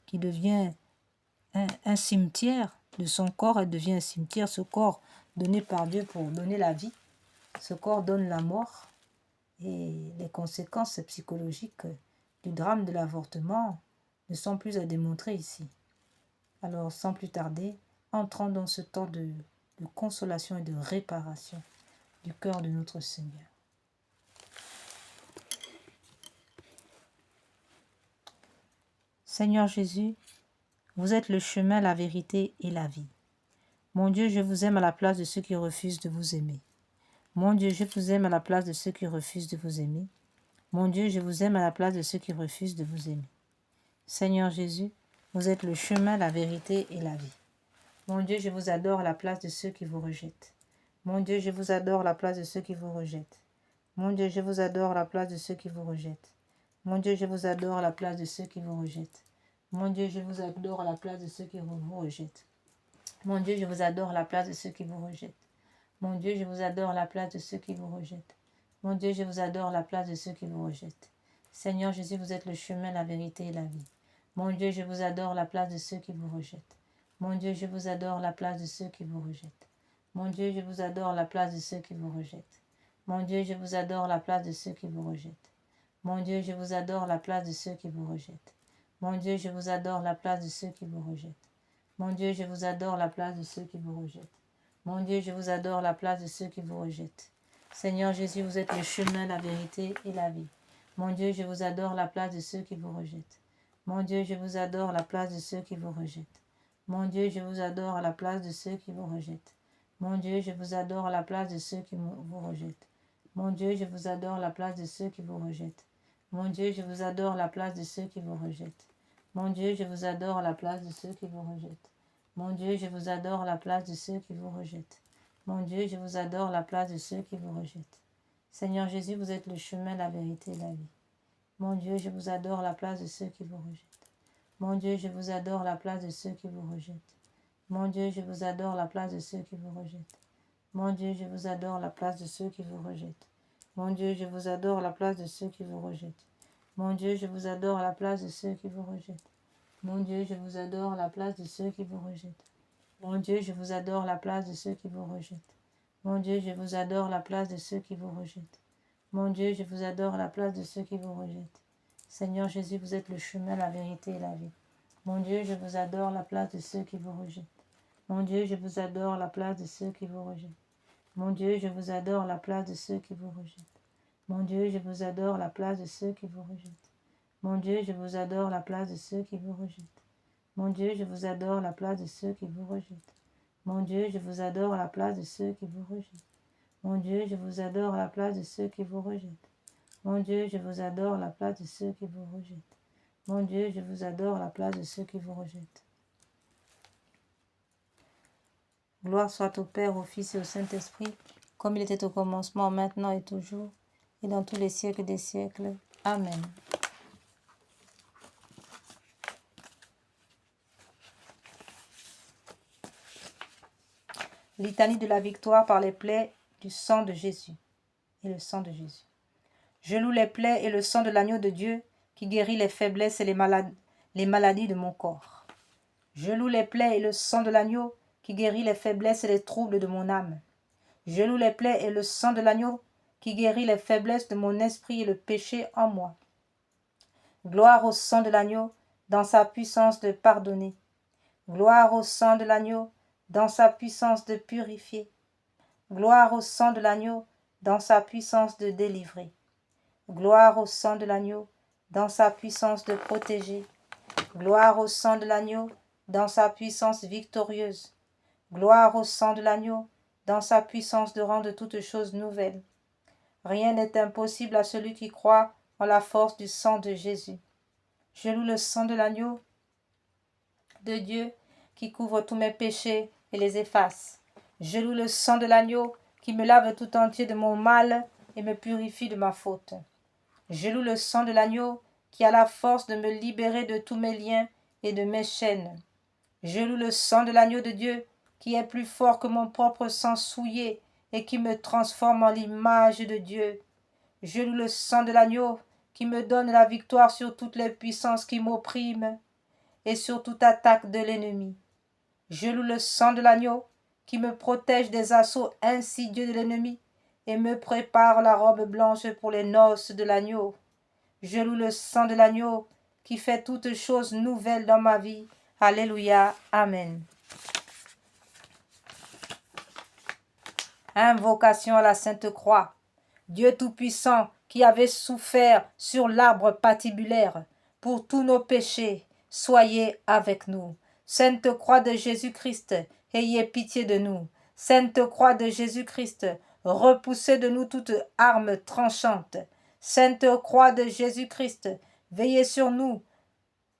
qui devient un cimetière de son corps. Elle devient un cimetière, ce corps donné par Dieu pour donner la vie. Ce corps donne la mort. Et les conséquences psychologiques du drame de l'avortement ne sont plus à démontrer ici. Alors, sans plus tarder, entrons dans ce temps de consolation et de réparation du cœur de notre Seigneur. Seigneur Jésus, vous êtes le chemin, la vérité et la vie. Mon Dieu, je vous aime à la place de ceux qui refusent de vous aimer. Mon Dieu, je vous aime à la place de ceux qui refusent de vous aimer. Mon Dieu, je vous aime à la place de ceux qui refusent de vous aimer. Seigneur Jésus, vous êtes le chemin, la vérité et la vie. Mon Dieu, je vous adore à la place de ceux qui vous rejettent. Mon Dieu, je vous adore à la place de ceux qui vous rejettent. Mon Dieu, je vous adore à la place de ceux qui vous rejettent. Mon Dieu, je vous adore à la place de ceux qui vous rejettent. Mon Dieu, je vous adore à la place de ceux qui vous rejettent. Mon Dieu, je vous adore à la place de ceux qui vous rejettent. Mon Dieu, je vous adore à la place de ceux qui vous rejettent. Mon Dieu, je vous adore à la place de ceux qui vous rejettent. Seigneur Jésus, vous êtes le chemin, la vérité et la vie. Mon Dieu, je vous adore à la place de ceux qui vous rejettent. Mon Dieu, je vous adore à la place de ceux qui vous rejettent. Mon Dieu, je vous adore à la place de ceux qui vous rejettent. Mon Dieu, je vous adore à la place de ceux qui vous rejettent. Mon Dieu, je vous adore à la place de ceux qui vous rejettent. Mon Dieu, je vous adore à la place de ceux qui vous rejettent. Mon Dieu, je vous adore à la place de ceux qui vous rejettent. Mon Dieu, je vous adore à la place de ceux qui vous rejettent. Seigneur Jésus, vous êtes le chemin, la vérité et la vie. Mon Dieu, je vous adore à la place de ceux qui vous rejettent. Mon Dieu, je vous adore à la place de ceux qui vous rejettent. Mon Dieu, je vous adore à la place de ceux qui vous rejettent. Mon Dieu, je vous adore à la place de ceux qui vous rejettent. Mon Dieu, je vous adore à la place de ceux qui vous rejettent. Mon Dieu, je vous adore à la place de ceux qui vous rejettent. Mon Dieu, je vous adore à la place de ceux qui vous rejettent. Mon Dieu, je vous adore à la place de ceux qui vous rejettent. Mon Dieu, je vous adore à la place de ceux qui vous rejettent. Seigneur Jésus, vous êtes le chemin, la vérité et la vie. Mon Dieu, je vous adore à la place de ceux qui vous rejettent. Mon Dieu, je vous adore à la place de ceux qui vous rejettent. Mon Dieu, je vous adore à la place de ceux qui vous rejettent. Mon Dieu, je vous adore à la place de ceux qui vous rejettent. Mon Dieu, je vous adore à la place de ceux qui vous rejettent. Mon Dieu, je vous adore à la place de ceux qui vous rejettent. Mon Dieu, je vous adore à la place de ceux qui vous rejettent. Mon Dieu, je vous adore à la place de ceux qui vous rejettent. Mon Dieu, je vous adore à la place de ceux qui vous rejettent. Mon Dieu, je vous adore à la place de ceux qui vous rejettent. Seigneur Jésus, vous êtes le chemin, la vérité et la vie. Mon Dieu, je vous adore à la place de ceux qui vous rejettent. Mon Dieu, je vous adore à la place de ceux qui vous rejettent. Mon Dieu, je vous adore à la place de ceux qui vous rejettent. Mon Dieu, je vous adore à la place de ceux qui vous rejettent. Mon Dieu, je vous adore à la place de ceux qui vous rejettent. Mon Dieu, je vous adore à la place de ceux qui vous rejettent. Mon Dieu, je vous adore à la place de ceux qui vous rejettent. Mon Dieu, je vous adore à la place de ceux qui vous rejettent. Mon Dieu, je vous adore à la place de ceux qui vous rejettent. Mon Dieu, je vous adore à la place de ceux qui vous rejettent. Gloire soit au Père, au Fils et au Saint-Esprit, comme il était au commencement, maintenant et toujours, et dans tous les siècles des siècles. Amen. Litanie de la victoire par les plaies du sang de Jésus et le sang de Jésus. Je loue les plaies et le sang de l'agneau de Dieu qui guérit les faiblesses et les maladies de mon corps. Je loue les plaies et le sang de l'agneau qui guérit les faiblesses et les troubles de mon âme. Je loue les plaies et le sang de l'agneau qui guérit les faiblesses de mon esprit et le péché en moi. Gloire au sang de l'agneau dans sa puissance de pardonner. Gloire au sang de l'agneau dans sa puissance de purifier. Gloire au sang de l'agneau dans sa puissance de délivrer. Gloire au sang de l'agneau dans sa puissance de protéger. Gloire au sang de l'agneau dans sa puissance victorieuse. Gloire au sang de l'agneau dans sa puissance de rendre toutes choses nouvelles. Rien n'est impossible à celui qui croit en la force du sang de Jésus. Je loue le sang de l'agneau de Dieu qui couvre tous mes péchés et les efface. Je loue le sang de l'agneau qui me lave tout entier de mon mal et me purifie de ma faute. Je loue le sang de l'agneau qui a la force de me libérer de tous mes liens et de mes chaînes. Je loue le sang de l'agneau de Dieu qui est plus fort que mon propre sang souillé et qui me transforme en l'image de Dieu. Je loue le sang de l'agneau qui me donne la victoire sur toutes les puissances qui m'oppriment et sur toute attaque de l'ennemi. Je loue le sang de l'agneau qui me protège des assauts insidieux de l'ennemi et me prépare la robe blanche pour les noces de l'agneau. Je loue le sang de l'agneau qui fait toutes choses nouvelles dans ma vie. Alléluia. Amen. Invocation à la Sainte Croix. Dieu Tout-Puissant qui avait souffert sur l'arbre patibulaire pour tous nos péchés, soyez avec nous. Sainte Croix de Jésus-Christ, ayez pitié de nous. Sainte Croix de Jésus-Christ, repoussez de nous toute arme tranchante. Sainte Croix de Jésus-Christ, veillez sur nous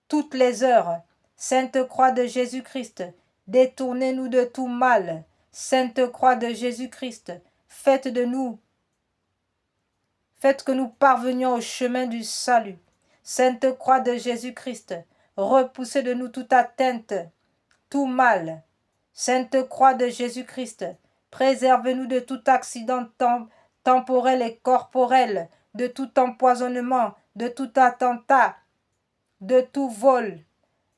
toutes les heures. Sainte Croix de Jésus-Christ, détournez-nous de tout mal. Sainte Croix de Jésus-Christ, faites que nous parvenions au chemin du salut. Sainte Croix de Jésus-Christ, repoussez de nous toute atteinte, tout mal. Sainte Croix de Jésus-Christ, préservez-nous de tout accident temporel et corporel, de tout empoisonnement, de tout attentat, de tout vol.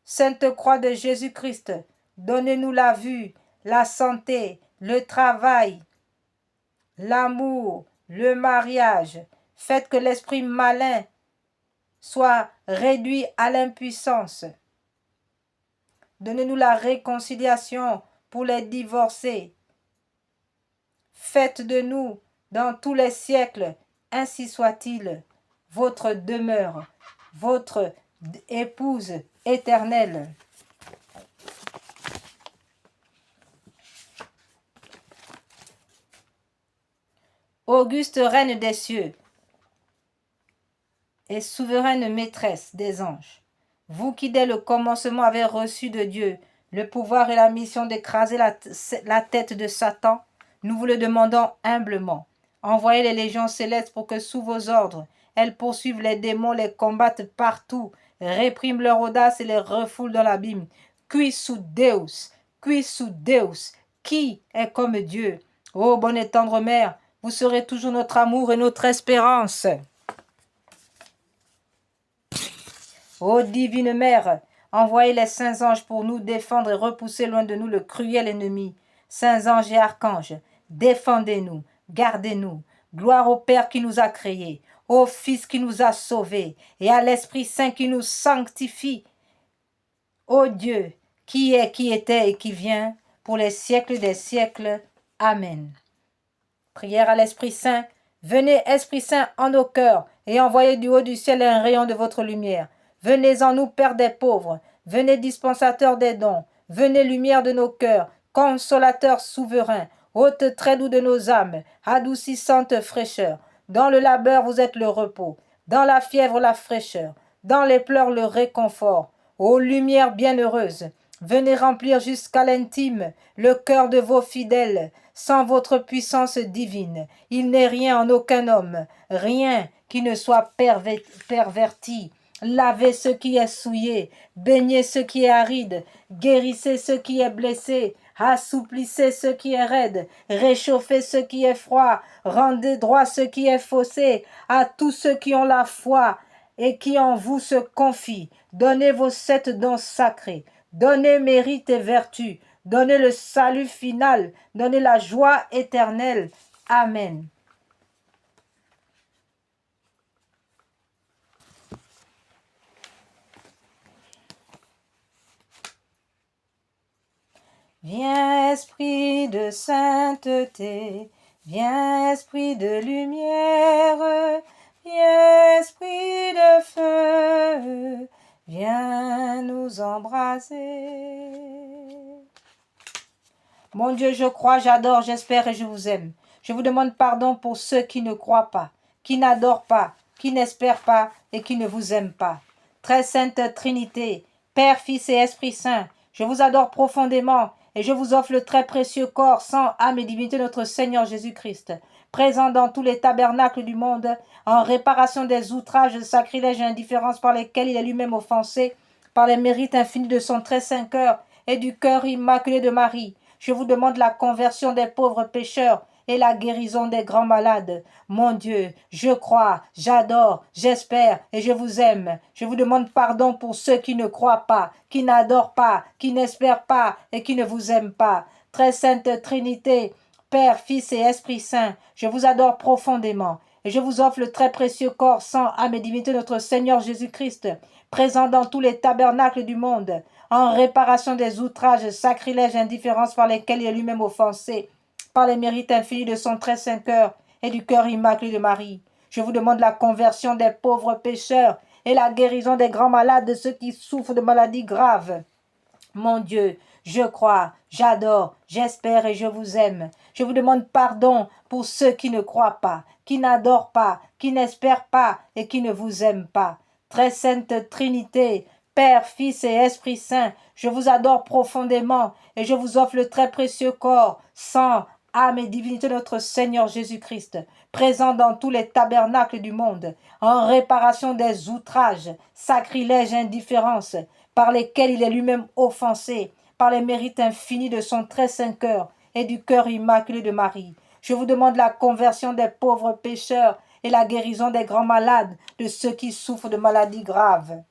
Sainte Croix de Jésus-Christ, donnez-nous la vue, la santé, le travail, l'amour, le mariage. Faites que l'esprit malin soit réduit à l'impuissance. Donnez-nous la réconciliation pour les divorcés. Faites de nous, dans tous les siècles, ainsi soit-il, votre demeure, votre épouse éternelle. Auguste reine des cieux et souveraine maîtresse des anges, vous qui dès le commencement avez reçu de Dieu le pouvoir et la mission d'écraser la tête de Satan, nous vous le demandons humblement. Envoyez les légions célestes pour que sous vos ordres, elles poursuivent les démons, les combattent partout, répriment leur audace et les refoulent dans l'abîme. Qui sous Deus, qui est comme Dieu? Ô bonne et tendre mère, vous serez toujours notre amour et notre espérance. Ô divine mère, envoyez les saints anges pour nous défendre et repousser loin de nous le cruel ennemi. Saints anges et archanges, défendez-nous, gardez-nous. Gloire au Père qui nous a créés, au Fils qui nous a sauvés et à l'Esprit Saint qui nous sanctifie. Ô Dieu, qui est, qui était et qui vient, pour les siècles des siècles. Amen. Prière à l'Esprit Saint. Venez, Esprit Saint, en nos cœurs et envoyez du haut du ciel un rayon de votre lumière. Venez en nous, Père des pauvres. Venez, dispensateur des dons. Venez, lumière de nos cœurs, consolateur souverain, hôte très doux de nos âmes, adoucissante fraîcheur. Dans le labeur, vous êtes le repos. Dans la fièvre, la fraîcheur. Dans les pleurs, le réconfort. Ô lumière bienheureuse, venez remplir jusqu'à l'intime le cœur de vos fidèles. Sans votre puissance divine, il n'est rien en aucun homme, rien qui ne soit perverti. Lavez ce qui est souillé, baignez ce qui est aride, guérissez ce qui est blessé, assouplissez ce qui est raide, réchauffez ce qui est froid, rendez droit ce qui est faussé, à tous ceux qui ont la foi et qui en vous se confient. Donnez vos 7 dons sacrés, donnez mérite et vertu, donnez le salut final, donnez la joie éternelle. Amen. Viens esprit de sainteté, viens esprit de lumière, viens esprit de feu, viens nous embraser. Mon Dieu, je crois, j'adore, j'espère et je vous aime. Je vous demande pardon pour ceux qui ne croient pas, qui n'adorent pas, qui n'espèrent pas et qui ne vous aiment pas. Très sainte Trinité, Père, Fils et Esprit Saint, je vous adore profondément et je vous offre le très précieux corps, sang, âme et divinité de notre Seigneur Jésus-Christ, présent dans tous les tabernacles du monde, en réparation des outrages, sacrilèges et indifférences par lesquels il est lui-même offensé, par les mérites infinis de son très saint cœur et du cœur immaculé de Marie. Je vous demande la conversion des pauvres pécheurs et la guérison des grands malades. Mon Dieu, je crois, j'adore, j'espère et je vous aime. Je vous demande pardon pour ceux qui ne croient pas, qui n'adorent pas, qui n'espèrent pas et qui ne vous aiment pas. Très sainte Trinité, Père, Fils et Esprit Saint, je vous adore profondément et je vous offre le très précieux corps, sang, âme et divinité de notre Seigneur Jésus-Christ, présent dans tous les tabernacles du monde, en réparation des outrages, sacrilèges et indifférences par lesquels il est lui-même offensé, par les mérites infinis de son très saint cœur et du cœur immaculé de Marie. Je vous demande la conversion des pauvres pécheurs et la guérison des grands malades, de ceux qui souffrent de maladies graves. Mon Dieu, je crois, j'adore, j'espère et je vous aime. Je vous demande pardon pour ceux qui ne croient pas, qui n'adorent pas, qui n'espèrent pas et qui ne vous aiment pas. Très sainte Trinité, Père, Fils et Esprit Saint, je vous adore profondément et je vous offre le très précieux corps, sang, âme et divinité de notre Seigneur Jésus-Christ, présent dans tous les tabernacles du monde, en réparation des outrages, sacrilèges et indifférences, par lesquels il est lui-même offensé, par les mérites infinis de son très saint cœur et du cœur immaculé de Marie. Je vous demande la conversion des pauvres pécheurs et la guérison des grands malades, de ceux qui souffrent de maladies graves.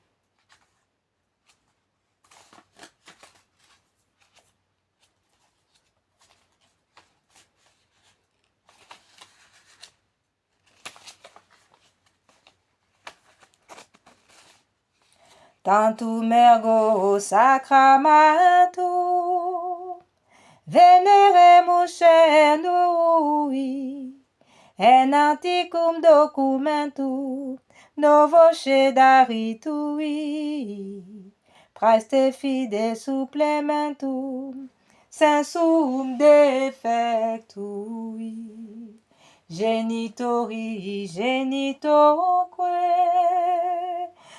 Tantum ergo sacramentum, veneremus cernui, en anticum documentum novoce daritui, praeste fide supplementum, sensum defectui, genitori genitoque,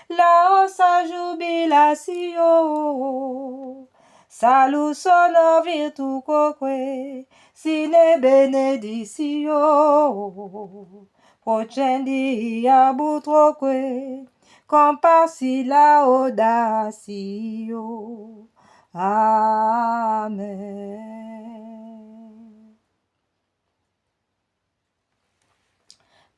laosa jubilatio, salus honor virtuoque, sine benedictio, procendi abutroque, compassi laudatio. Amen.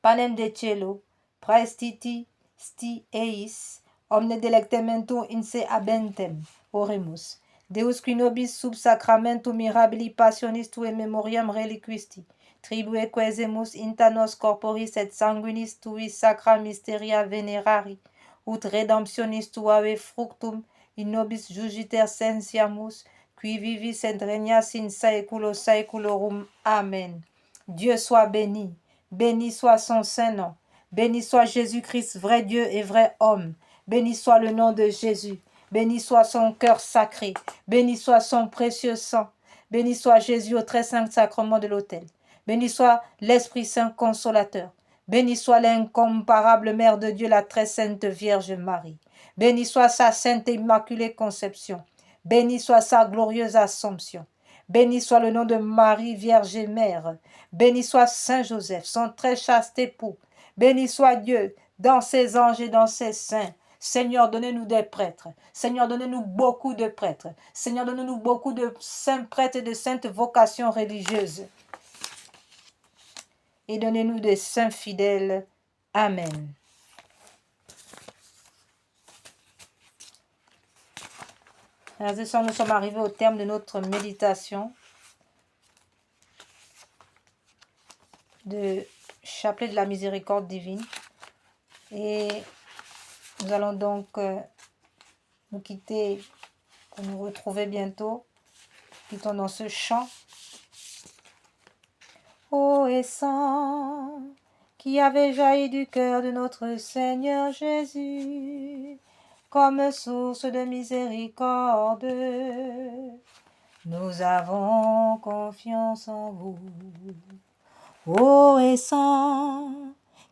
Panem de cielo, praestiti, sti eis, omne delectementum in se habentem, oremus. Deus qui nobis sub sacramentum mirabili passionis tue memoriam reliquisti, tribue quesemus inta nos corporis et sanguinis tui sacra mysteria venerari, ut redemptionis tuae fructum in nobis jugiter sensiamus, qui vivis et regnas in saeculo saeculorum. Amen. Dieu soit béni. Béni soit son saint nom. Béni soit Jésus-Christ, vrai Dieu et vrai homme. Béni soit le nom de Jésus. Béni soit son cœur sacré. Béni soit son précieux sang. Béni soit Jésus au très saint sacrement de l'autel. Béni soit l'Esprit Saint consolateur. Béni soit l'incomparable Mère de Dieu, la très sainte Vierge Marie. Béni soit sa sainte et immaculée conception. Béni soit sa glorieuse assomption. Béni soit le nom de Marie, Vierge et Mère. Béni soit Saint Joseph, son très chaste époux. Béni soit Dieu dans ses anges et dans ses saints. Seigneur, donnez-nous des prêtres. Seigneur, donnez-nous beaucoup de prêtres. Seigneur, donnez-nous beaucoup de saints prêtres et de saintes vocations religieuses. Et donnez-nous des saints fidèles. Amen. Frères et sœurs, nous sommes arrivés au terme de notre méditation de chapelet de la miséricorde divine. Et nous allons donc nous quitter pour nous retrouver bientôt. Quittons dans ce chant. Ô et sang qui avait jailli du cœur de notre Seigneur Jésus, comme source de miséricorde, nous avons confiance en vous. Ô et sang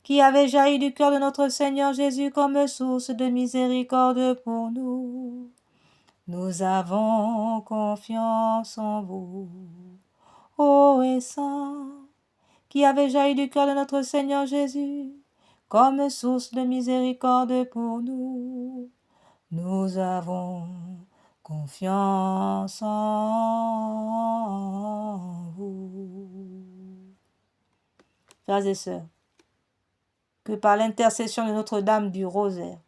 qui avait jailli du cœur de notre Seigneur Jésus comme source de miséricorde pour nous, nous avons confiance en vous. Ô et sang qui avait jailli du cœur de notre Seigneur Jésus comme source de miséricorde pour nous, nous avons confiance en vous. frères et sœurs, que par l'intercession de Notre-Dame du Rosaire,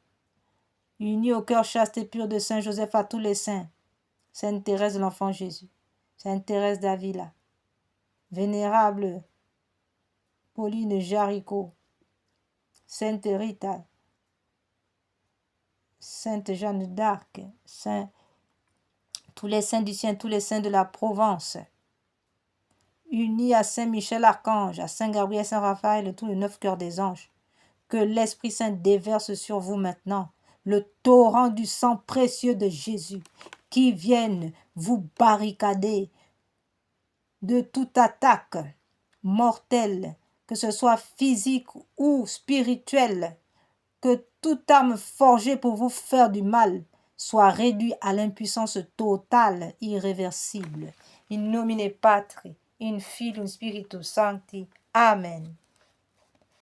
unis au cœur chaste et pur de Saint Joseph, à tous les saints, Sainte Thérèse de l'Enfant Jésus, Sainte Thérèse d'Avila, Vénérable Pauline Jaricot, Sainte Rita, Sainte Jeanne d'Arc, tous les saints du ciel, tous les saints de la Provence, unis à Saint Michel Archange, à Saint Gabriel, Saint Raphaël et tous les 9 cœurs des anges, que l'Esprit Saint déverse sur vous maintenant le torrent du sang précieux de Jésus, qui vienne vous barricader de toute attaque mortelle, que ce soit physique ou spirituelle, que toute arme forgée pour vous faire du mal soit réduite à l'impuissance totale, irréversible. In nomine Patri, in Filio, in Spiritus Sancti. Amen.